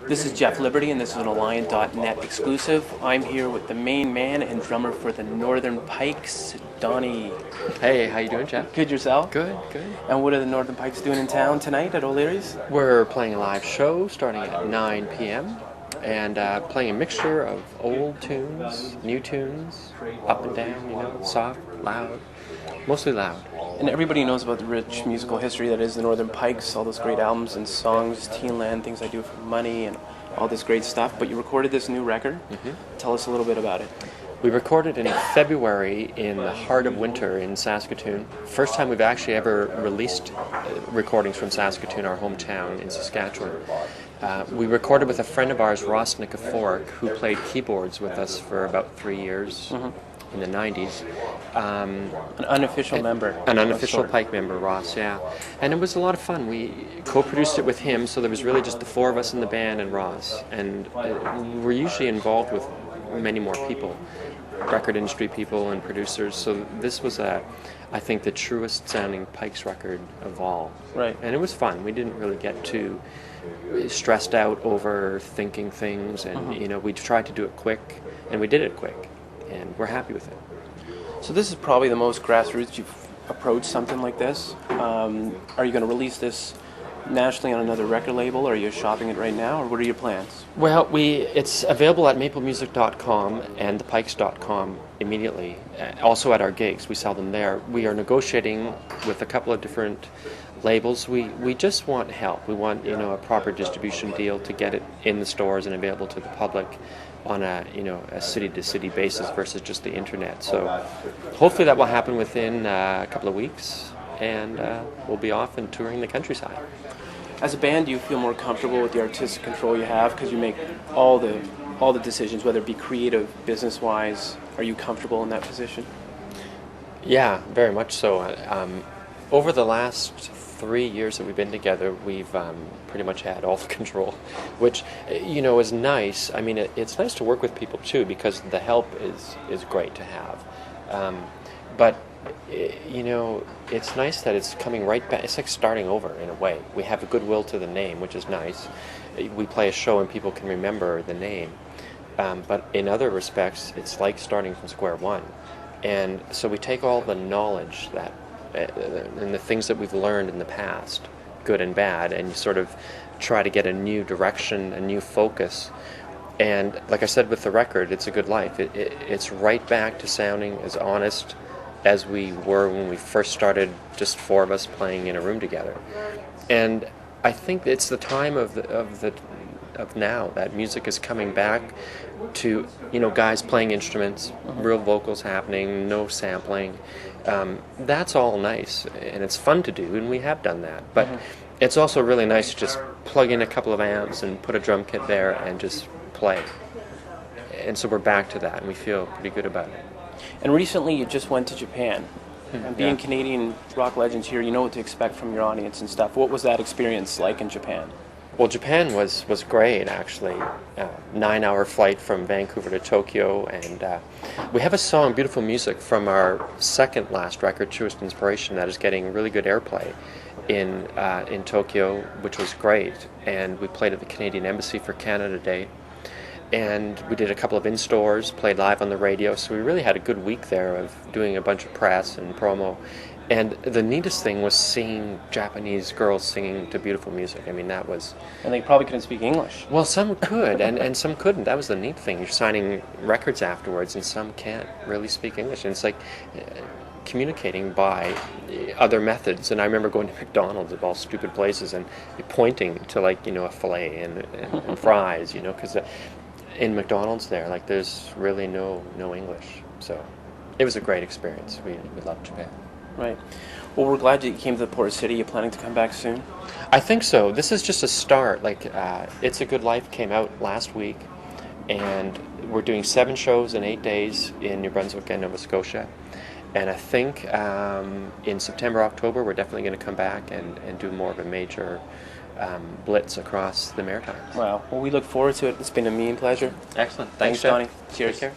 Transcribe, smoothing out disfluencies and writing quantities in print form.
This is Jeff Liberty, and this is an Aliant.net exclusive. I'm here with the main man and drummer for the Northern Pikes, Donnie. Hey, how you doing, Jeff? Good, yourself? Good, good. And what are the Northern Pikes doing in town tonight at O'Leary's? We're playing a live show starting at 9 p.m. and playing a mixture of old tunes, new tunes, up and down, you know, soft, loud, mostly loud. And everybody knows about the rich musical history that is the Northern Pikes, all those great albums and songs, Teen Land, Things I Do for Money, and all this great stuff. But you recorded this new record. Tell us a little bit about it. We recorded in February in the heart of winter in Saskatoon. First time we've actually ever released recordings from Saskatoon, our hometown in Saskatchewan. We recorded with a friend of ours, Ross Nikiforuk, who played keyboards with us for about 3 years in the 90s. An unofficial member. An unofficial Pike member, Ross, yeah. And it was a lot of fun. We co-produced it with him, so there was really just the four of us in the band and Ross. And we're usually involved with many more people, record industry people and producers. So this was, I think, the truest sounding Pikes record of all. Right. And it was fun. We didn't really get too stressed out over thinking things, and you know, we tried to do it quick, and we did it quick, and we're happy with it. So this is probably the most grassroots you've approached something like this. Are you going to release this nationally on another record label, or are you shopping it right now, or what are your plans? Well, it's available at maplemusic.com and thepikes.com immediately. Also at our gigs, we sell them there. We are negotiating with a couple of different labels. We just want help. We want, you know, a proper distribution deal to get it in the stores and available to the public on a city-to-city basis versus just the internet. So hopefully that will happen within a couple of weeks, and we'll be off and touring the countryside. As a band, do you feel more comfortable with the artistic control you have because you make all the decisions, whether it be creative, business-wise? Are you comfortable in that position? Yeah, very much so. Over the last 3 years that we've been together, we've pretty much had all the control, which, you know, is nice. I mean, it's nice to work with people too, because the help is great to have. But you know, it's nice that it's coming right back. It's like starting over in a way. We have a goodwill to the name, which is nice. We play a show and people can remember the name. But in other respects, it's like starting from square one. And so we take all the knowledge that and the things that we've learned in the past, good and bad, and you sort of try to get a new direction, a new focus. And like I said with the record, It's a Good Life. It's right back to sounding as honest as we were when we first started, just four of us playing in a room together. And I think it's the time of now that music is coming back to, you know, guys playing instruments, real vocals happening, no sampling. That's all nice, and it's fun to do, and we have done that. But it's also really nice to just plug in a couple of amps and put a drum kit there and just play. And so we're back to that, and we feel pretty good about it. And recently you just went to Japan. And being Canadian rock legends here, you know what to expect from your audience and stuff. What was that experience like in Japan? Well, Japan was great, actually. 9-hour flight from Vancouver to Tokyo, and we have a song, Beautiful Music, from our second last record, Truest Inspiration, that is getting really good airplay in Tokyo, which was great. And we played at the Canadian Embassy for Canada Day. And we did a couple of in-stores, played live on the radio, so we really had a good week there of doing a bunch of press and promo. And the neatest thing was seeing Japanese girls singing to beautiful music. I mean, that was... And they probably couldn't speak English. Well, some could, and some couldn't. That was the neat thing. You're signing records afterwards, and some can't really speak English. And it's like communicating by other methods. And I remember going to McDonald's of all stupid places and pointing to, like, you know, a filet and fries, you know, because in McDonald's there, like, there's really no English. So it was a great experience. We loved Japan. Right. Well, we're glad you came to the Port City. You planning to come back soon? I think so. This is just a start. Like, It's a Good Life came out last week, and we're doing 7 shows in 8 days in New Brunswick and Nova Scotia. And I think in September, October, we're definitely going to come back and do more of a major blitz across the Maritimes. Wow. Well, we look forward to it. It's been a mean pleasure. Excellent. Thanks, Jeff. Donnie. Cheers. Take care.